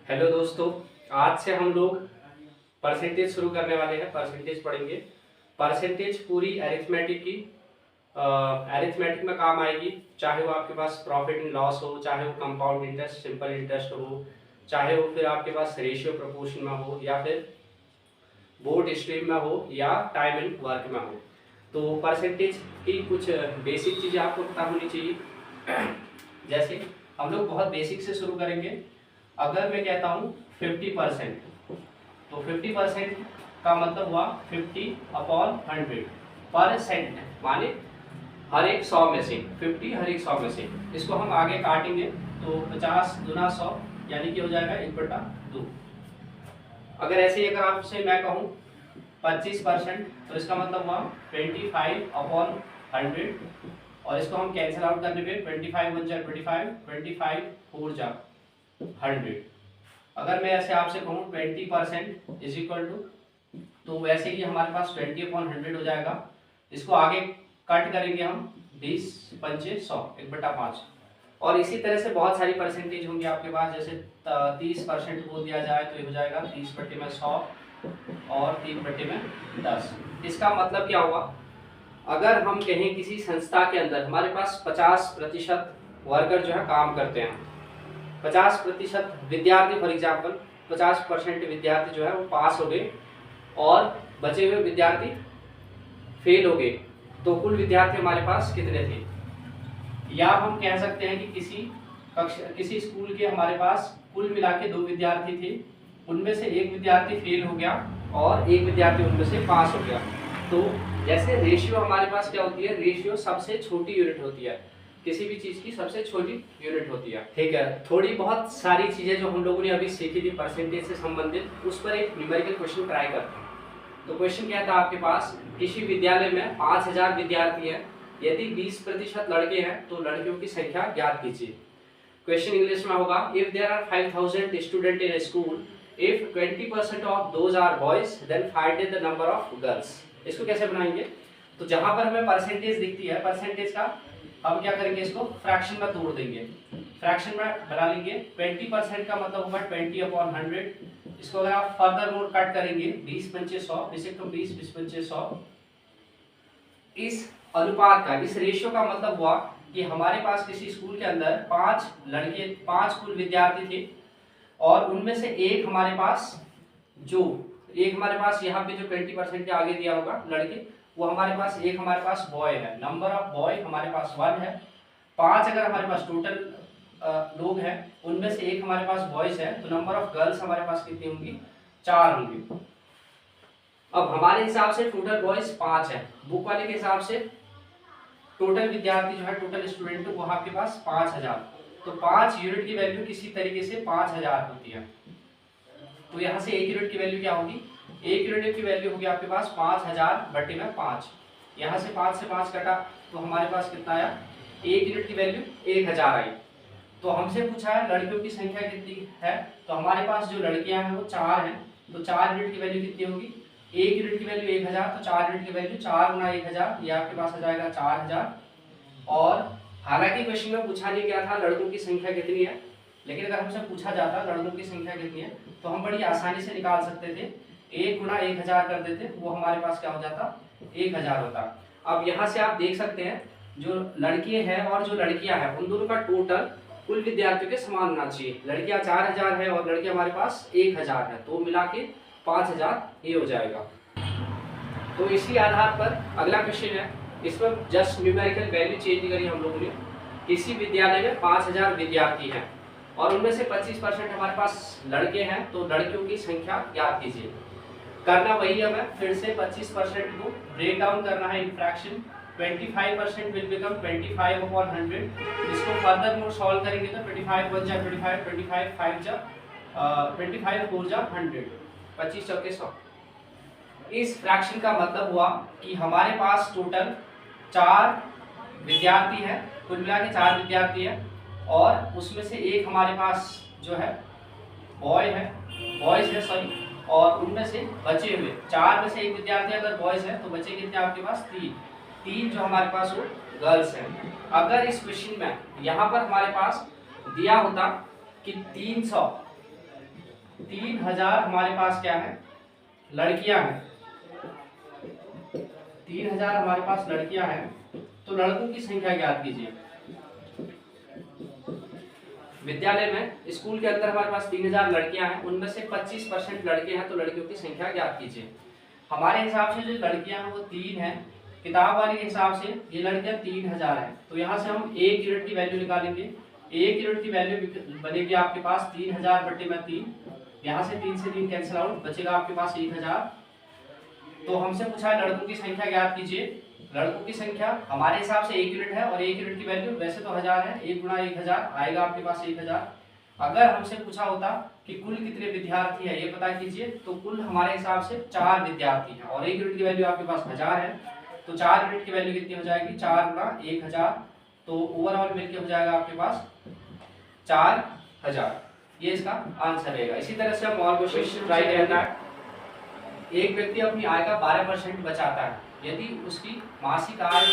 Hello दोस्तों, आज से हम लोग परसेंटेज शुरू करने वाले हैं। परसेंटेज पढ़ेंगे। परसेंटेज पूरी अरिथमेटिक की अरिथमेटिक में काम आएगी। चाहे वो आपके पास प्रॉफिट एंड लॉस हो, चाहे वो कंपाउंड इंटरेस्ट, सिंपल इंटरेस्ट हो, चाहे वो फिर आपके पास रेशियो प्रोपोर्शन में हो, या फिर बोर्ड स्ट्रीम में हो, या टाइम एंड वर्क में हो। तो परसेंटेज की कुछ बेसिक चीज़ें आपको पता होनी चाहिए। जैसे हम लोग बहुत बेसिक से शुरू करेंगे। अगर मैं कहता हूँ 50%, तो 50% का मतलब हुआ 50/100 माने हर एक 100 में से 50, हर एक 100 में से। इसको हम आगे काटेंगे तो 50 गुना 100 यानी कि हो जाएगा 1/2। अगर ऐसे ही अगर आपसे मैं कहूँ 25%, तो इसका मतलब हुआ 25/100, और इसको हम कैंसिल आउट करने पे 25 1 जा 25, 25 4 जा 100। अगर मैं ऐसे आपसे कहूँ 20% इज इक्वल टू, तो वैसे ही हमारे पास 20/100 हो जाएगा। इसको आगे कट करेंगे हम 20 पंचे 100, 1/5। और इसी तरह से बहुत सारी परसेंटेज होंगी आपके पास। जैसे 30% को दिया जाए तो ये हो जाएगा 30/100 और 3/10। इसका मतलब क्या हुआ, अगर हम कहें किसी संस्था के अंदर हमारे पास 50% वर्कर जो है काम करते हैं, 50% विद्यार्थी, फॉर एग्जाम्पल 50% विद्यार्थी जो है वो पास हो गए और बचे हुए विद्यार्थी फेल हो गए, तो कुल विद्यार्थी हमारे पास कितने थे? या हम कह सकते हैं कि किसी स्कूल के हमारे पास कुल मिला के 2 विद्यार्थी थे, उनमें से एक विद्यार्थी फेल हो गया और एक विद्यार्थी उनमें से पास हो गया। तो जैसे रेशियो हमारे पास क्या होती है, रेशियो सबसे छोटी यूनिट होती है, किसी भी चीज की सबसे छोटी यूनिट होती है। ठीक है, थोड़ी बहुत सारी चीजें जो हम लोगों ने अभी सीखी थी परसेंटेज से संबंधित, उस पर एक न्यूमेरिकल क्वेश्चन ट्राई करते हैं। तो क्वेश्चन क्या था आपके पास, किसी विद्यालय में 5000 विद्यार्थी हैं, यदि 20% लड़के हैं तो लड़कियों की संख्या ज्ञात कीजिए। क्वेश्चन इंग्लिश में होगा, if there are 5000 student in school, if 20% of those are boys, then find the number of girls. इसको कैसे बनाएंगे? तो जहां पर हमें परसेंटेज दिखती है, परसेंटेज का हम क्या करेंगे, इसको फ्रैक्शन में तोड़ देंगे, फ्रैक्शन में बना लेंगे। 20% का मतलब होगा 20/100। इसको अगर आप फर्दर मोड कट करेंगे 20 पंचे 100, 20 20 पंचे 100, इस अनुपात का, इस रेशियो का मतलब हुआ कि हमारे पास किसी स्कूल के अंदर 5 लड़के, 5 कुल विद्यार्थी थे, और उनमें से एक हमारे पास यहाँ पे जो 20% के आगे दिया होगा लड़के, वो हमारे पास एक हमारे पास बॉय है। नंबर ऑफ बॉय हमारे पास 1 है। 5 अगर हमारे पास टोटल लोग हैं, उनमें से एक हमारे पास बॉयज है, तो नंबर ऑफ गर्ल्स हमारे पास कितनी होंगी? 4 होंगी। अब हमारे हिसाब से टोटल बॉयज 5 है, बुक वाले के हिसाब से टोटल विद्यार्थी जो है, टोटल स्टूडेंट वो आपके पास 5000। तो 5 यूनिट की वैल्यू किसी तरीके से 5000 होती है। तो यहाँ से 1 यूनिट की वैल्यू क्या होगी? 1 यूनिट की वैल्यू होगी आपके पास 5000/5। यहाँ से 5 से 5 कटा तो हमारे पास कितना आया? 1 यूनिट की वैल्यू 1000 आई। तो हमसे पूछा है लड़कियों की संख्या कितनी है, तो हमारे पास जो लड़कियां हैं वो 4 हैं, तो 4 यूनिट की वैल्यू कितनी होगी? 1 यूनिट की वैल्यू 1000, तो 4 यूनिट की वैल्यू 4 गुना 1000, ये आपके पास आ जाएगा 4000। और हालांकि क्वेश्चन में पूछा नहीं गया था लड़कों की संख्या कितनी है, लेकिन अगर हमसे पूछा जाता लड़कों की संख्या कितनी है, तो हम बड़ी आसानी से निकाल सकते थे। 1 गुना 1000 कर देते, वो हमारे पास क्या हो जाता? 1000 होता। अब यहाँ से आप देख सकते हैं जो लड़के हैं और जो लड़कियां हैं, उन दोनों का टोटल कुल विद्यार्थियों के समान होना चाहिए। लड़कियां 4000 है और लड़के हमारे पास 1000 है, तो मिला के 5000 ये हो जाएगा। तो इसी आधार पर अगला क्वेश्चन है, इसमें जस्ट न्यूमेरिकल वैल्यू चेंज करी हम लोगों ने। किसी विद्यालय में 5000 विद्यार्थी हैं और उनमें से 25% हमारे पास लड़के हैं, तो लड़कियों की संख्या ज्ञात कीजिए। करना वही है, हमें फिर से 25% को ब्रेक डाउन करना है इन फ्रैक्शन। 25% will become 25/100। इसको फर्दर मोड सॉल्व करेंगे तो 25 1 जा 25, 25 5 जा 25 4 जा 100, 25 चौके 100। इस फ्रैक्शन का मतलब हुआ कि हमारे पास टोटल 4 विद्यार्थी हैं, कुल मिला के 4 विद्यार्थी हैं, और उसमें से एक हमारे पास जो है बॉयज है सॉरी, और उनमें से बचे हुए 4 में से एक विद्यार्थी अगर बॉयज है तो बचे कितने आपके पास? 3 जो हमारे पास वो गर्ल्स हैं। अगर इस क्वेश्चन में यहाँ पर हमारे पास दिया होता कि 300 3000 हमारे पास क्या है, लड़कियां हैं। 3000 हमारे पास लड़कियां हैं, तो लड़कों की संख्या ज्ञात कीजिए। विद्यालय में, स्कूल के अंदर हमारे पास 3000 लड़कियां हैं, उनमें से 25% लड़के हैं, तो लड़कियों की संख्या ज्ञात कीजिए। हमारे हिसाब से जो लड़कियां हैं वो 3 हैं, किताब वाले के हिसाब से ये लड़कियां 3000 हैं, तो यहाँ से हम 1 यूनिट की वैल्यू निकालेंगे। 1 यूनिट की वैल्यू बनेगी आपके पास 3000 बटे में 3, यहाँ से 3 से 3 कैंसिल आउट, बचेगा आपके पास 1000। तो हमसे पूछा है लड़कों की संख्या ज्ञात कीजिए। लड़कों की संख्या हमारे हिसाब से 1 यूनिट है, और 1 यूनिट की वैल्यू वैसे तो 1000 है, 1 गुणा 1000 आएगा आपके पास 1000। अगर हमसे पूछा होता कि कुल कितने विद्यार्थी है ये पता कीजिए, तो कुल हमारे हिसाब से 4 विद्यार्थी हैं, और 1 यूनिट की वैल्यू आपके पास 1000 है, तो 4 यूनिट की वैल्यू कितनी हो जाएगी, 4 गुणा 1000, तो ओवरऑल मिलकर हो जाएगा आपके पास 4000। ये इसका आंसर रहेगा। इसी तरह से हम और क्वेश्चन ट्राई करना है। एक व्यक्ति अपनी आय का 12% बचाता है, यदि उसकी मासिक आय,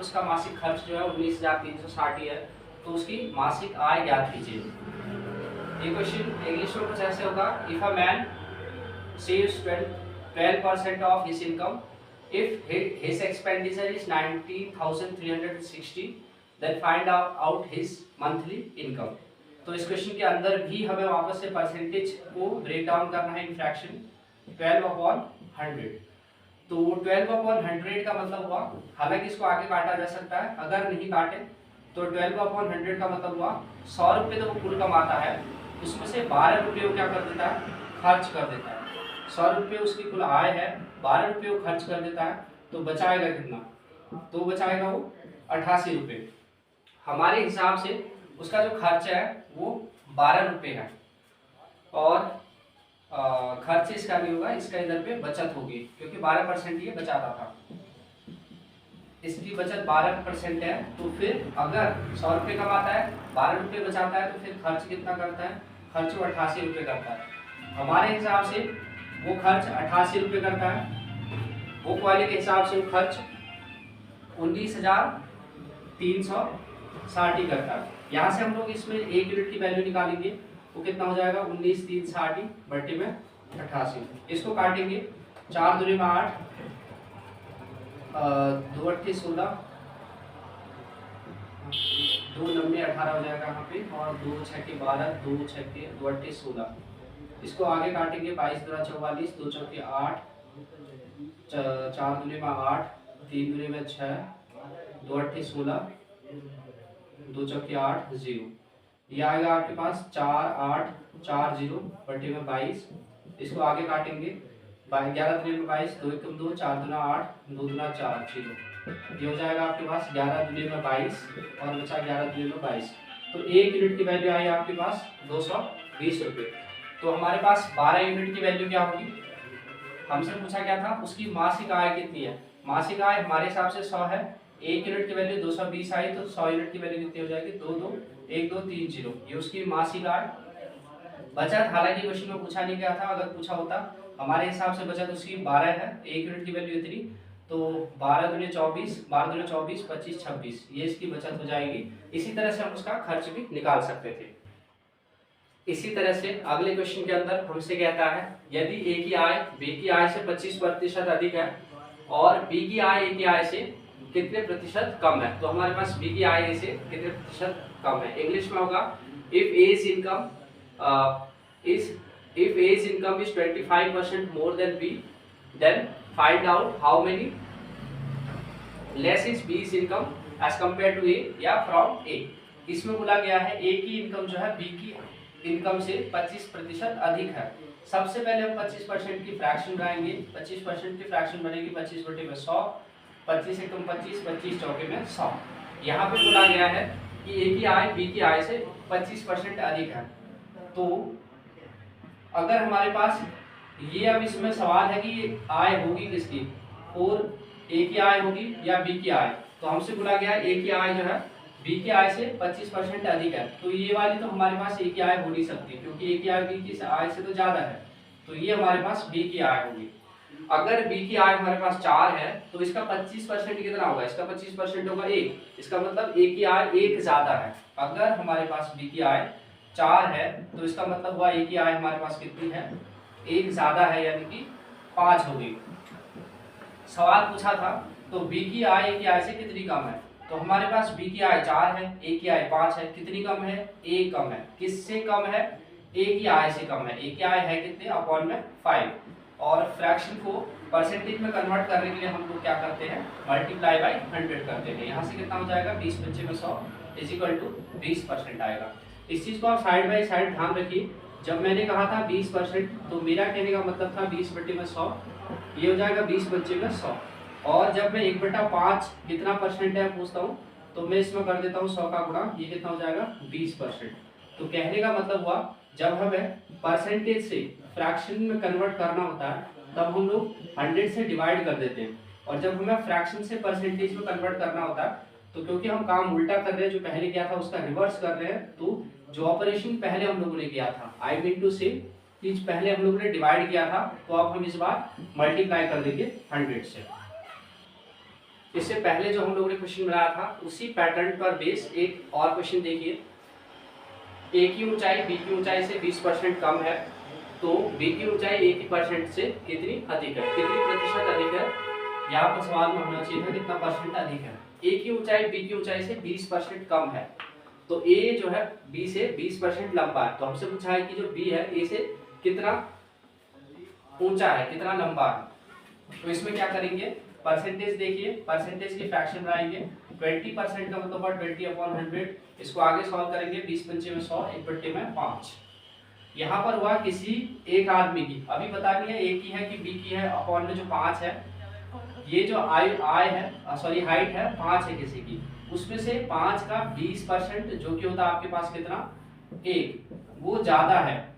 उसका मासिक खर्च जो है 19,360 है, तो उसकी मासिक आय ज्ञात कीजिए। ये क्वेश्चन इंग्लिश में कुछ ऐसे होगा, if a man saves 12% of his income, if his expenditure is 19,360, then find out his monthly income. तो इस क्वेश्चन के अंदर भी हमें वापस से परसेंटेज को ब्रेक डाउन करना है इन फ्रैक्शन। 12/100, तो 12/100 का मतलब हुआ, हालांकि इसको आगे काटा जा सकता है, अगर नहीं काटे तो 12/100 का मतलब हुआ 100 रुपये तो कुल कमाता है, उसमें से 12 रुपये वो क्या कर देता है, खर्च कर देता है। 100 रुपये उसकी कुल आय है, 12 रुपये वो खर्च कर देता है, तो बचाएगा कितना, तो बचाएगा वो 88 रुपये। हमारे हिसाब से उसका जो खर्च है वो 12 रुपये है, और खर्च इसका नहीं होगा, इसका इधर पे बचत होगी, क्योंकि 12% ये बचाता था, इसकी बचत 12% है। तो फिर अगर 100 रुपये कमाता है, 12 रुपये बचाता है, तो फिर खर्च कितना करता है, खर्च वो 88 रुपये करता है। हमारे हिसाब से वो खर्च 88 रुपये करता है, बुक वाले के हिसाब से वो खर्च 19,360 करता है। यहाँ से हम लोग इसमें 1 यूनिट की वैल्यू निकालेंगे, वो कितना हो जाएगा, 19,360 बटे में 88। इसको काटेंगे, 4 दूनी में 8, 2 अट्ठी 16, 2 नब्बे 18 हो जाएगा यहाँ पे, और 2 छक्के 12, 2 छक्के 2 अट्ठी 16। इसको आगे काटेंगे, 22 दूना 44, 2 चौके 8, 4 दूनी में 8, 3 दूनी में 6, 2 अट्ठी 16, 2 चौके 8, 0। ये आएगा आपके पास 4840 बटे में 22। इसको आगे काटेंगे, 11 दूनी में 22, 2 एकम 2, 4 दूना 8, 2 दूना 4, 0। ये हो जाएगा आपके पास 11 दूनी में 22, और बचा 11 दूनी में 22। तो 1 यूनिट की वैल्यू आई आपके पास 220 रुपये। तो हमारे पास 12 यूनिट की वैल्यू क्या होगी, हमसे पूछा क्या था, उसकी मासिक आय कितनी है। मासिक आय हमारे हिसाब से 100 है, 1 यूनिट की वैल्यू 220 आई, तो 100 यूनिट की वैल्यू कितनी हो जाएगी, 2 2 1 2 3 0। ये उसकी मासिक आय। बचत हालांकि क्वेश्चन में पूछा नहीं गया था, अगर पूछा होता, हमारे हिसाब से बचत उसकी 12 है, 1 यूनिट की वैल्यू इतनी, तो 12 दूनी 24, 12 दूनी 24, 25 26, ये इसकी बचत हो जाएगी। इसी तरह से हम उसका खर्च भी निकाल सकते थे। इसी तरह से अगले क्वेश्चन के अंदर हमसे कहता है, यदि ए की आय बी की आय से 25% अधिक है, और बी की आय ए की आय से कितने प्रतिशत कम है, तो हमारे पास बी की आय ए से कितने प्रतिशत कम है। इंग्लिश में होगा, if A's income if A's income is 25% more than B, then find out how many less is B's income as compared to A या from A। इसमें बोला गया है A की इनकम जो है B की इनकम से 25% अधिक है। सबसे पहले हम 25% की फ्रैक्शन बनाएंगे, 25% की फ्रैक्शन बनेगी 25 बटे में 100, 25 एकम 25, 25 चौके में 100। यहाँ पे बोला गया है कि A की आय B की आय से 25% अधिक है। तो अगर हमारे पास ये, अब इसमें सवाल है कि आय होगी किसकी, और ए की आय होगी या बी की आय। तो हमसे बोला गया ए की आय जो है बी की आय से 25% अधिक है, तो ये वाली तो हमारे पास ए की आय हो नहीं सकती, क्योंकि ए की आय बी की आय से तो ज़्यादा है, तो ये हमारे पास बी की आय होगी। अगर बी की आय हमारे पास 4 है, तो इसका 25% कितना होगा, इसका 25% होगा 1, इसका मतलब ए की आय 1 ज़्यादा है। अगर हमारे पास बी की आय 4 है, तो इसका मतलब हुआ ए की आय हमारे पास कितनी है, 1 ज़्यादा है, यानी कि 5 होगी। सवाल पूछा था तो बी की आय ए की आय से कितनी कम है, तो हमारे पास बी की आय 4 है, ए की आय 5 है, कितनी कम है, ए कम है। किससे कम है, ए की आय से कम है। ए की आय है कितने, अपॉन में 5। और फ्रैक्शन को परसेंटेज में कन्वर्ट करने के लिए हम लोग क्या करते हैं, मल्टीप्लाई बाय 100 करते हैं। यहाँ से कितना हो जाएगा, 20 बच्चे में 100 इज इक्वल टू 20% आएगा। इस चीज़ को आप साइड बाई साइड ध्यान रखिए। जब मैंने कहा था 20%, तो मेरा कहने का मतलब था 20 बटे में 100, ये हो जाएगा 20 बच्चे में 100। और जब मैं 1/5 कितना परसेंट है पूछता हूँ, तो मैं इसमें कर देता हूँ 100 का गुणा, ये कितना हो जाएगा 20%। तो कहने का मतलब हुआ, जब हमें परसेंटेज से फ्रैक्शन में कन्वर्ट करना होता है तब हम लोग 100 से डिवाइड कर देते हैं, और जब हमें फ्रैक्शन से परसेंटेज में कन्वर्ट करना होता है तो क्योंकि हम काम उल्टा कर रहे हैं, जो पहले किया था उसका रिवर्स कर रहे हैं, तो जो ऑपरेशन पहले हम लोगों ने किया था, आई मीन टू से चीज पहले हम लोगों ने डिवाइड किया था, तो अब हम इस बार मल्टीप्लाई कर देंगे 100 से। इससे पहले जो हम लोगों ने क्वेश्चन बनाया था उसी पैटर्न पर बेस एक और क्वेश्चन देखिए। ए की ऊंचाई बी की ऊंचाई से 20% कम है, तो बी की ऊंचाई ए की परसेंट से कितनी अधिक है, कितनी प्रतिशत अधिक है। यहाँ पर सवाल में होना चाहिए था कितना परसेंट अधिक है। ए की ऊंचाई बी की ऊंचाई से 20% कम है, तो ए जो है बी से 20% लंबा है। तो हमसे पूछा है कि जो बी है ए से कितना ऊंचा है, कितना लंबा है। तो इसमें क्या करेंगे, परसेंटेज देखिए, परसेंटेज की फ्रैक्शन बनाएंगे। 20% का मतलब 20/100, इसको आगे सॉल्व करेंगे। 20 पंचे में 100, 1/5। यहाँ पर हुआ किसी एक आदमी की, अभी बतानी है ए की है कि बी की है, अपॉन में जो 5 है, ये जो आय है, सॉरी हाइट है 5 है किसी की, उसमें से 5 का 20% जो कि होता है आपके पास कितना, 1, वो ज्यादा है।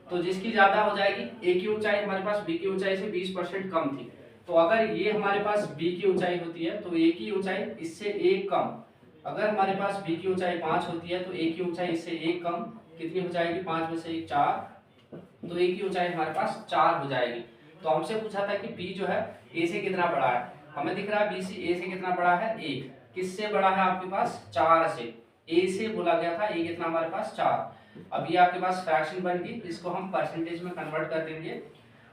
तो जिसकी ज्यादा हो जाएगी, ए की ऊंचाई हमारे पास बी की ऊंचाई से 20% कम थी, तो अगर ये हमारे पास बी की ऊंचाई होती है तो ए की ऊंचाई इससे 1 कम। अगर हमारे पास बी की ऊंचाई 5 होती है तो ए की ऊंचाई इससे 1 कम, कितनी हो जाएगी, 5 में से 1 4, तो ए की ऊंचाई हमारे पास 4 हो जाएगी। तो हमसे पूछा था कि बी जो है ए से कितना बड़ा है, हमें दिख रहा है बी से ए से कितना बड़ा है, 1। किससे बड़ा है आपके पास, 4 से। ए से बोला गया था, ए कितना हमारे पास 4। अब ये आपके पास फ्रैक्शन बन गई, इसको हम परसेंटेज में कन्वर्ट कर देंगे।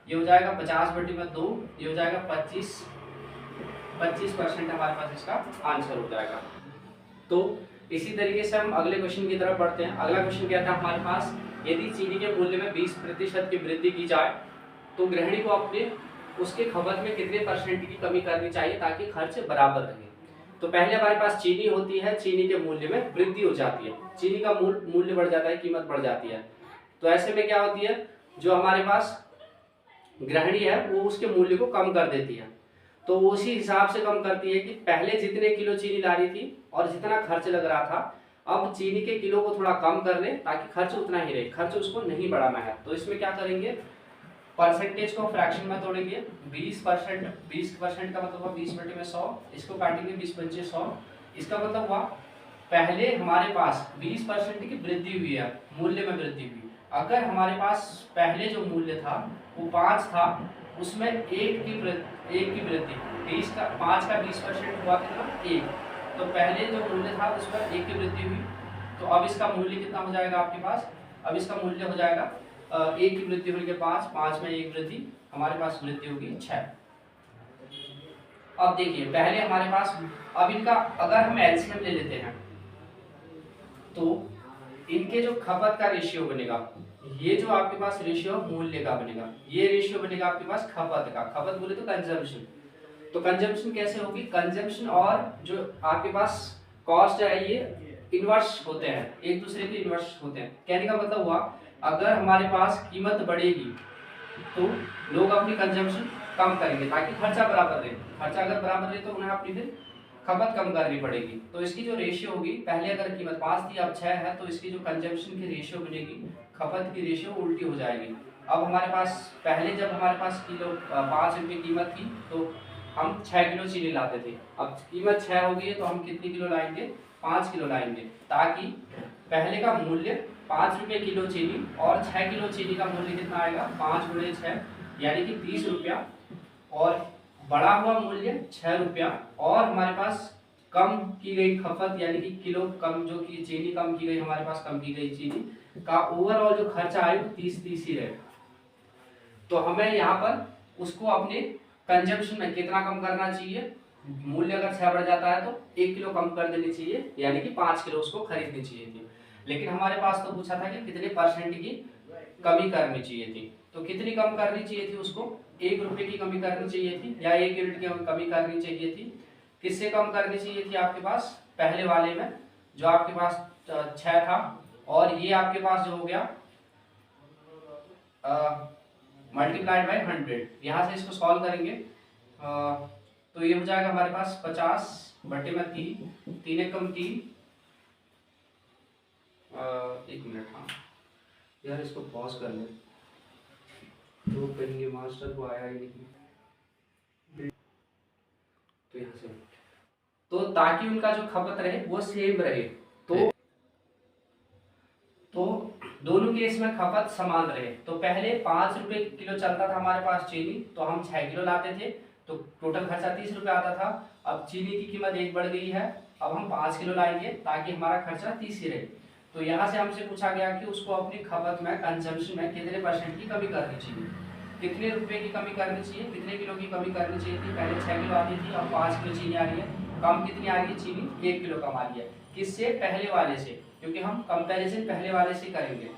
ये हो जाएगा 50/2, ये हो जाएगा 25% हमारे पास इसका आंसर हो जाएगा। तो इसी तरीके से हम अगले क्वेश्चन की तरफ बढ़ते हैं। अगला क्वेश्चन क्या था हमारे पास, यदि चीनी के मूल्य में 20% की वृद्धि की जाए तो गृहिणी को अपने उसके खपत में कितने परसेंट की कमी करनी चाहिए ताकि खर्च बराबर रहे। तो पहले हमारे पास चीनी होती है, चीनी के मूल्य में वृद्धि हो जाती है, चीनी का मूल्य बढ़ जाता है, कीमत बढ़ जाती है। तो ऐसे में क्या होती है, जो हमारे पास गृहिणी है वो उसके मूल्य को कम कर देती है। तो वो उसी हिसाब से कम करती है कि पहले जितने किलो चीनी ला रही थी और जितना खर्च लग रहा था, अब चीनी के किलो को थोड़ा कम कर ले ताकि खर्च उतना ही रहे, खर्च उसको नहीं बढ़ाना है। तो इसमें क्या करेंगे, परसेंटेज को फ्रैक्शन में तोड़ेंगे। 20% का मतलब हुआ 20/100, इसको काटेंगे 20 पंचे 100। इसका मतलब हुआ पहले हमारे पास 20% की वृद्धि हुई है, मूल्य में वृद्धि हुई। अगर हमारे पास पहले जो मूल्य था वो 5 था, उसमें 1 की वृद्धि, 5 का 20% हुआ कितना, 1। तो पहले जो मूल्य था उसमें 1 की वृद्धि हुई, तो अब इसका मूल्य कितना हो जाएगा आपके पास, अब इसका मूल्य हो जाएगा 1 की वृद्धि होने के 5 में 1 वृद्धि, हमारे पास वृद्धि होगी 6। अब देखिए पहले हमारे पास, अब इनका अगर हम एलसीएम ले लेते हैं तो इनके जो खपत का रेशियो बनेगा, ये जो आपके पास रेशियो मूल्य का बनेगा, ये रेशियो बनेगा आपके पास खपत का। खपत बोले तो कंजम्पशन। तो कंजम्पशन कैसे होगी, कंजम्पशन और जो आपके पास कॉस्ट है ये इन्वर्स होते हैं, एक दूसरे के इन्वर्स होते हैं। कहने का मतलब हुआ अगर हमारे पास कीमत बढ़ेगी तो लोग अपनी कंजम्पशन कम करेंगे ताकि खर्चा बराबर रहे। खर्चा अगर बराबर रहे तो उन्हें अपनी फिर खपत कम करनी पड़ेगी। तो इसकी जो रेशियो होगी, पहले अगर कीमत 5 थी अब 6 है, तो इसकी जो कंजम्पशन की रेशियो बनेगी, खपत की रेशियो उल्टी हो जाएगी। अब हमारे पास पहले जब हमारे पास किलो 5 रुपये कीमत थी तो हम 6 किलो चीनी लाते थे। अब कीमत 6 हो गई है तो हम कितनी किलो लाएंगे, 5 किलो लाएंगे, ताकि पहले का मूल्य 5 रुपये किलो चीनी और 6 किलो चीनी का मूल्य कितना आएगा, 5 × 6 यानी कि 30 रुपया, और बढ़ा हुआ मूल्य 6 रुपया, और हमारे पास कम की गई खपत यानी कि किलो कम जो की चीनी कम की गई हमारे पास, कम की गई चीनी का ओवरऑल जो खर्चा आए वो 30 ही रहेगा। तो हमें यहाँ पर उसको अपने कंजम्पशन में कितना कम करना चाहिए, मूल्य अगर 6 बढ़ जाता है तो 1 किलो कम कर देनी चाहिए, यानी कि 5 किलो उसको खरीदनी चाहिए थी। लेकिन हमारे पास तो पूछा था कि कितने परसेंट की कमी करनी चाहिए थी, तो कितनी कम करनी चाहिए थी उसको, 1 रुपए की कमी करनी चाहिए थी या 1 यूनिट की कमी करनी चाहिए थी। किससे कम करनी चाहिए थी आपके पास, पहले वाले में जो आपके पास 6 था, और ये आपके पास जो हो गया मल्टीप्लाइड बाई 100। यहाँ से इसको सॉल्व करेंगे तो ये हो जाएगा हमारे पास 50/3, 3 एकम 3। 1 मिनट, हाँ यार इसको पॉज कर ले, तो करेंगे मास्टर को आया ही नहीं, तो यहाँ से तो ताकि उनका जो खपत रहे वो सेम रहे, तो दोनों केस में खपत समान रहे। तो पहले 5 रुपए किलो चलता था हमारे पास चीनी, तो हम 6 किलो लाते थे, तो टोटल खर्चा 30 रुपए आता था। अब चीनी की कीमत 1 बढ़ गई है, अब हम 5 किलो लाएंगे ताकि हमारा खर्चा 30 ही रहे। तो यहाँ से हमसे पूछा गया कि उसको अपनी खपत में, कंजम्पशन में कितने परसेंट की कमी करनी चाहिए, कितने रुपए की कमी करनी चाहिए, कितने किलो की कमी करनी चाहिए थी। पहले 6 किलो आती थी, अब 5 किलो चीनी आ रही है। कम कितनी आ रही है चीनी, 1 किलो कम आ रही है। किससे, पहले वाले से, क्योंकि हम कंपैरिजन पहले वाले से करेंगे।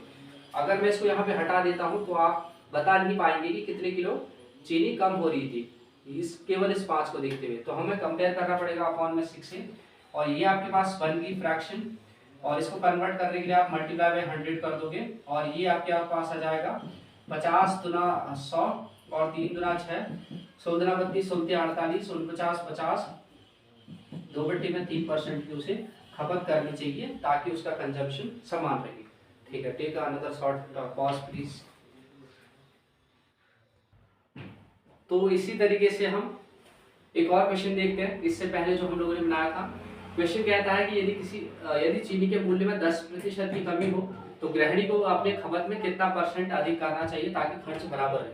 अगर मैं इसको यहाँ पे हटा देता हूँ तो आप बता नहीं पाएंगे कि कितने किलो चीनी कम हो रही थी इस केवल इस 5 को देखते हुए। तो हमें कंपेयर करना पड़ेगा अपॉन में 6 से, और ये आपके पास 1 की फ्रैक्शन, और इसको कन्वर्ट करने के लिए आप मल्टीप्लाई बाय 100 कर दोगे, और ये आपके पास आ जाएगा 50 दुना 100 और 3 दुना 6, 100 दुना 32, 16 48, 49 50, 2/3% की उसे खपत करनी चाहिए ताकि उसका कंजम्पशन समान रहे। ठीक है, take another short pause please. तो इसी तरीके से हम एक और क्वेश्चन देखते हैं। इससे पहले जो हम लोगों ने बनाया था, क्वेश्चन कहता है कि यदि चीनी के मूल्य में 10% की कमी हो तो गृहिणी को अपने खपत में कितना परसेंट अधिक करना चाहिए ताकि खर्च बराबर रहे।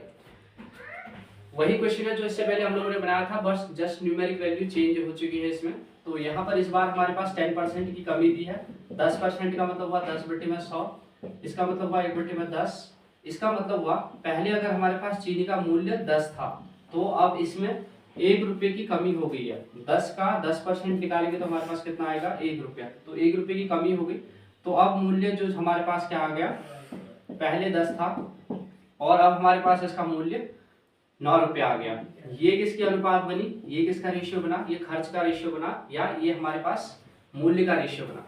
वही क्वेश्चन है जो इससे पहले हम लोगों ने बनाया था, बस जस्ट न्यूमेरिक वैल्यू चेंज हो चुकी है इसमें। तो यहाँ पर इस बार हमारे पास 10% की कमी दी है। 10% का मतलब हुआ 10/100, इसका मतलब हुआ 1/10। इसका मतलब हुआ पहले अगर हमारे पास चीनी का मूल्य 10 था, तो अब इसमें 1 रुपये की कमी हो गई है। 10 का 10% निकालेंगे तो हमारे पास कितना आएगा, 1 रुपया। तो 1 रुपये की कमी हो गई, तो अब मूल्य जो हमारे पास क्या आ गया, पहले 10 था और अब हमारे पास इसका मूल्य 9 रुपया आ गया। ये किसकी अनुपात बनी, ये किसका रेशियो बना, ये खर्च का रेशियो बना, या ये हमारे पास मूल्य का रेशियो बना,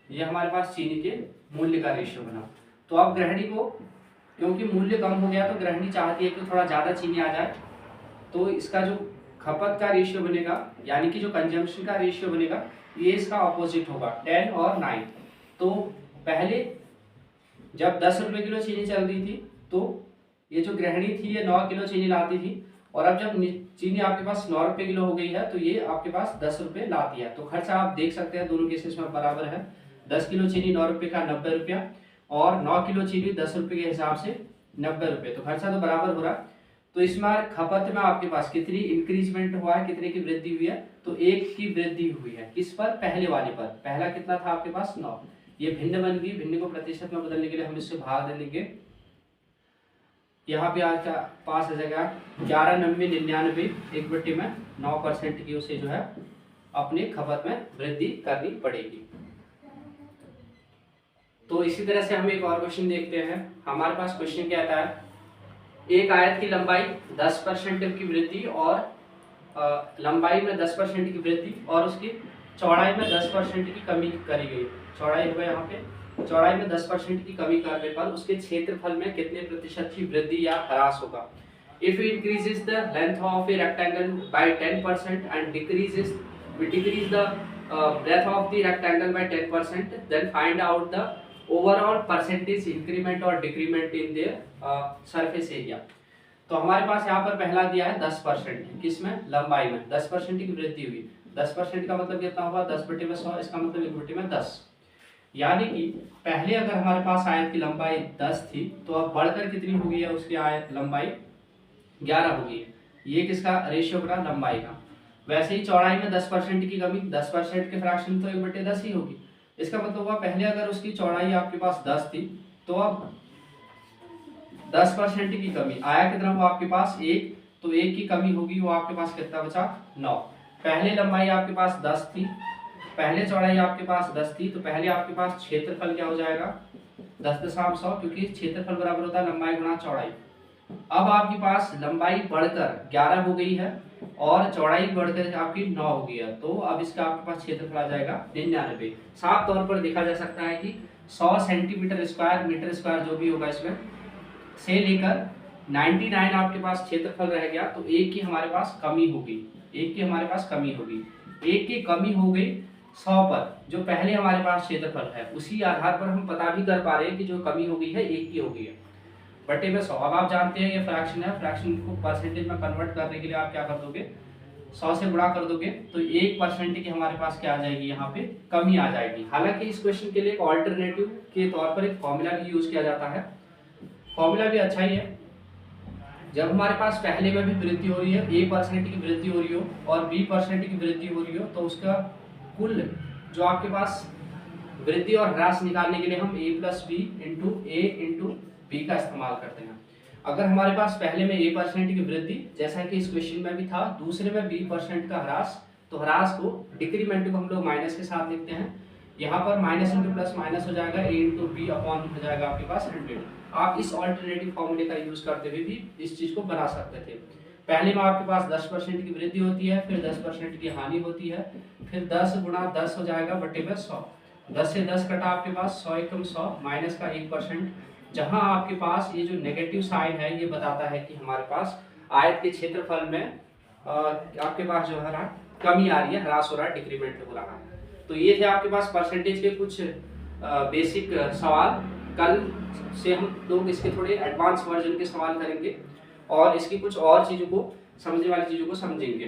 ये हमारे पास चीनी के मूल्य का रेशियो बना। तो अब गृहिणी को, क्योंकि मूल्य कम हो गया तो गृहिणी चाहती है कि थोड़ा ज़्यादा चीनी आ जाए, तो इसका जो खपत का रेशियो बनेगा यानी कि जो कंजम्पशन का रेशियो बनेगा, ये इसका ऑपोजिट होगा, 10 और 9। तो पहले जब 10 रुपये किलो चीनी चल रही थी तो ये जो गृहिणी थी ये 9 किलो चीनी लाती थी, और अब जब चीनी आपके पास 9 रुपये किलो हो गई है तो ये आपके पास 10 रुपये लाती है। तो खर्चा आप देख सकते हैं दोनों केसेस में बराबर है। 10 किलो चीनी 9 रुपये का 90 रुपया, और 9 किलो चीनी 10 रुपये के हिसाब से 90 रुपये, तो खर्चा तो बराबर हो रहा है। तो इसमें खपत में आपके पास कितनी इंक्रीजमेंट हुआ है, कितने की वृद्धि हुई है, तो 1 की वृद्धि हुई है। किस पर, पहले वाले पर। पहला कितना था आपके पास, 9। ये भिन्न बन गई, भिन्न को प्रतिशत में बदलने के लिए हम इससे भाग दे लेंगे। यहाँ पे आपका पास आ जाएगा 11,90,99, 1/9% की उसे जो है अपने खपत में वृद्धि करनी पड़ेगी। तो इसी तरह से हम एक और क्वेश्चन देखते हैं। हमारे पास क्वेश्चन क्या आता है, एक आयत की लंबाई 10% की वृद्धि और लंबाई में 10% की वृद्धि और उसकी चौड़ाई में 10% की कमी करी गई। चौड़ाई होगा यहाँ पे, चौड़ाई में 10% की कमी करने पर उसके क्षेत्रफल में कितने प्रतिशत की वृद्धि या ह्रास होगा। If it increases the length of a rectangle by 10% and decrease the breadth of the rectangle by 10%, then find out the overall percentage increment or decrement in their surface area। तो हमारे पास यहाँ पर पहला दिया है 10%, किसमें, लंबाई में 10% की वृद्धि हुई। 10% का मतलब कितना हुआ, 10/100, इसका मतलब 1/10। यानी कि पहले अगर हमारे पास आयत की लंबाई 10 थी तो अब बढ़कर कितनी हो गई है, उसकी आयत लंबाई 11 हो गई है। ये किसका रेशियो बना, लंबाई का। वैसे ही चौड़ाई में 10% की कमी, 10% के फ्रैक्शन तो 1/10 ही होगी। इसका मतलब हुआ पहले अगर उसकी चौड़ाई आपके पास 10 थी तो अब 10% की कमी आया कितना, वो आपके पास 1, तो 1 की कमी होगी, वो आपके पास कितना बचा 9। पहले लंबाई आपके पास 10 थी, पहले चौड़ाई आपके पास 10 थी, तो पहले आपके पास क्षेत्रफल क्या हो जाएगा 10.100, क्योंकि क्षेत्रफल बराबर होता है लंबाई गुणा चौड़ाई। अब आपके पास लंबाई बढ़कर 11 हो गई है और चौड़ाई बढ़कर आपकी 9 हो गई है, तो अब इसका आपके पास क्षेत्रफल आ जाएगा 99। साफ तौर पर देखा जा सकता है कि 100 सेंटीमीटर स्क्वायर मीटर स्क्वायर जो भी होगा इसमें से लेकर 99 आपके पास क्षेत्रफल रह गया, तो एक की हमारे पास कमी होगी, एक की हमारे पास कमी होगी, एक की कमी हो गई 100 पर, जो पहले हमारे पास क्षेत्रफल है उसी आधार पर हम पता भी कर पा रहे हैं कि जो कमी हो गई है एक की हो गई है बटे में 100। अब आप जानते हैं ये फ्रैक्शन है, फ्रैक्शन को परसेंटेज में कन्वर्ट करने के लिए आप क्या कर दोगे 100 से गुणा कर दोगे, तो 1% की हमारे पास क्या आ जाएगी, यहाँ पे कमी आ जाएगी। हालांकि इस क्वेश्चन के लिए एक ऑल्टरनेटिव के तौर पर एक फॉर्मूला भी यूज किया जाता है, फॉर्मूला भी अच्छा ही है। जब हमारे पास पहले में भी वृद्धि हो रही है, A% की वृद्धि हो रही हो और B% की वृद्धि हो रही हो, तो उसका कुल जो आपके पास वृद्धि और ह्रास निकालने के लिए हम A+B into A into B का इस्तेमाल करते हैं। अगर हमारे पास पहले में A% की वृद्धि, जैसा कि इस क्वेश्चन में भी था, दूसरे में B% का ह्रास, तो ह्रास को डिक्रीमेंट को हम लोग माइनस के साथ लिखते हैं। यहाँ पर माइनस इंटू प्लस माइनस हो जाएगा, A इंटू बी अपॉन हो जाएगा आपके पास 100। आप इस ऑल्टरनेटिव फॉर्मूले का यूज करते हुए भी इस चीज को बना सकते थे। पहले में आपके पास 10% की वृद्धि होती है, फिर 10% की हानि होती है, फिर 10 गुणा 10 हो जाएगा बटे में 100। 10 से 10 कटा आपके पास 100 एकम 100 माइनस का 1%, जहां आपके पास ये जो नेगेटिव साइन है ये बताता है कि हमारे पास आयत के क्षेत्रफल में आपके पास जो है कमी आ रही है, ह्रास हो रहा है, डिक्रीमेंट हो रहा है। तो ये थे आपके पास परसेंटेज के कुछ बेसिक सवाल। कल से हम लोग इसके थोड़े एडवांस वर्जन के सवाल करेंगे और इसकी कुछ और चीज़ों को समझने वाली चीज़ों को समझेंगे।